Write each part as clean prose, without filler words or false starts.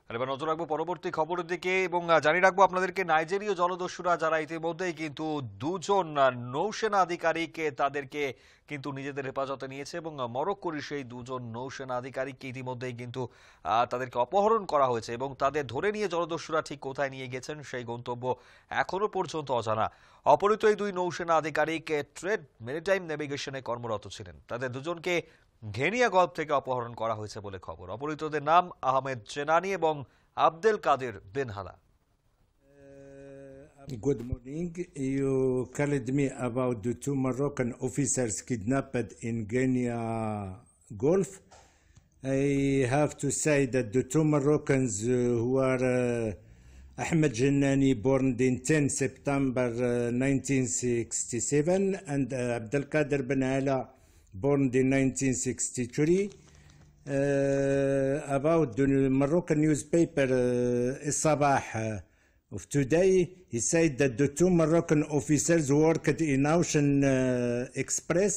আর এবার নজর রাখবো পরবর্তী খবরের দিকে এবং জানিয়ে রাখবো আপনাদেরকে নাইজেরীয় জলদস্যুরা যারা ইতিমধ্যেই কিন্তু দুজন নৌসেনা আধিকারিক তাদেরকে কিন্তু নিজেদের হেফাজতে নিয়েছে এবং মরক্কোর সেই দুজন নৌসেনা আধিকারিককে ইতিমধ্যেই কিন্তু তাদেরকে অপহরণ করা হয়েছে এবং তাদের ধরে নিয়ে জলদস্যুরা ঠিক কোথায় নিয়ে গেছেন সেই গন্তব্য এখনো পর্যন্ত অজানা। অপহৃত এই দুই নৌসেনা আধিকারিক ট্রেড মেরিটাইম নেভিগেশনে কর্মরত ছিলেন। তাদের দুজনকে ঘেনিয়া গল্ফ থেকে অপহরণ করা হয়েছে বলে খবর। অপহৃতদের নাম আহমেদ চেনানি এবং Abdel Kader Benhala. Good morning. You called me about the two Moroccan officers kidnapped in Guinea Gulf. I have to say that the two Moroccans who are Ahmed Jannani, born in 10 September 1967, and Abdel Kader Ben Hala, born in 1963. About the Moroccan newspaper Sabah of today, he said that the two Moroccan officers who worked in Ocean Express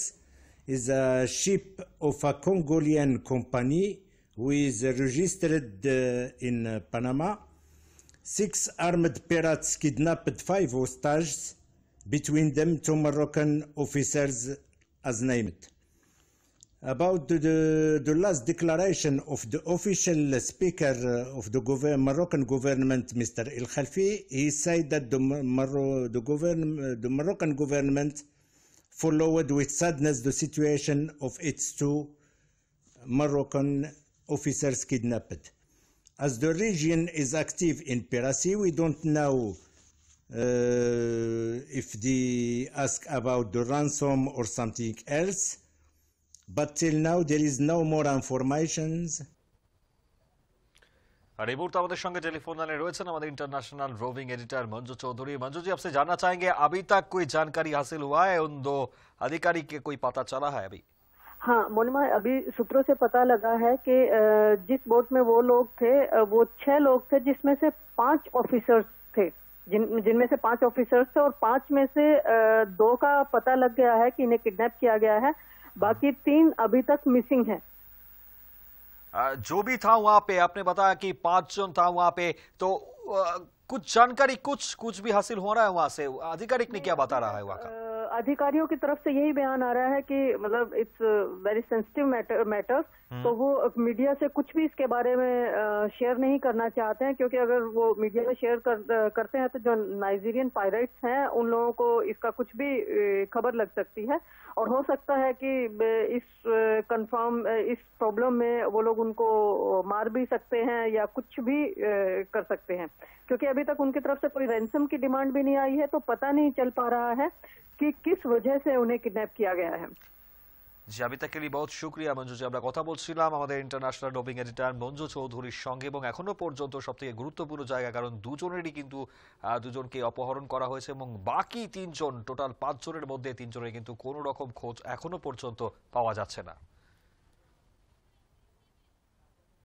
is a ship of a Congolian company who is registered in Panama. 6 armed pirates kidnapped 5 hostages, between them 2 Moroccan officers as named. About the last declaration of the official speaker of the Moroccan government, Mr. El Khalfi, he said that the Moroccan government followed with sadness the situation of its 2 Moroccan officers kidnapped. As the region is active in piracy, we don't know if they ask about the ransom or something else. But till now there is no more informations. और ये मुहूर्त हमारे संगे telephone line रही हमारे international roving editor Manju Chaudhary. Manju ji, आपसे जानना चाहेंगे अभी तक कोई जानकारी हासिल हुआ है उन 2 अधिकारी के, कोई पता चला है अभी? हाँ मोनिमा, अभी सूत्रों से पता लगा है कि जिस बोट में वो लोग थे वो 6 लोग थे, जिसमें से 5 ऑफिसर्स थे, जिनमें से 5 ऑफिसर्स थे और 5 में से 2 का पता लग गया है कि इन्हें किडनैप किया गया है। बाकी 3 अभी तक मिसिंग हैं। जो भी था वहां पे, आपने बताया कि 5 जन था वहां पे, तो कुछ जानकारी कुछ भी हासिल हो रहा है वहां से? आधिकारिक ने क्या बता रहा है वहां का? अधिकारियों की तरफ से यही बयान आ रहा है कि मतलब इट्स वेरी सेंसिटिव मैटर्स, तो वो मीडिया से कुछ भी इसके बारे में शेयर नहीं करना चाहते हैं, क्योंकि अगर वो मीडिया में शेयर करते हैं तो जो नाइजीरियन पायरेट्स हैं उन लोगों को इसका कुछ भी खबर लग सकती है और हो सकता है कि इस प्रॉब्लम में वो लोग उनको मार भी सकते हैं या कुछ भी कर सकते हैं, क्योंकि अभी तक उनकी तरफ से कोई रैंसम की डिमांड भी नहीं आई है। तो पता नहीं चल पा रहा है कि किस वजह से उन्हें किडनैप किया गया है। জি, अभी तक के लिए बहुत शुक्रिया मंजू जी। আমরা কথা বলছিলাম আমাদের ইন্টারন্যাশনাল রোভিং এডিটর মঞ্জু চৌধুরীর সঙ্গে এবং এখনো পর্যন্ত সবথেকে গুরুত্বপূর্ণ জায়গা, কারণ দুজনেরই কিন্তু দুজনকে অপহরণ করা হয়েছে এবং বাকি 3 জন, টোটাল 5 জনের মধ্যে 3 জনের কিন্তু কোনো রকম খোঁজ এখনো পর্যন্ত পাওয়া যাচ্ছে না।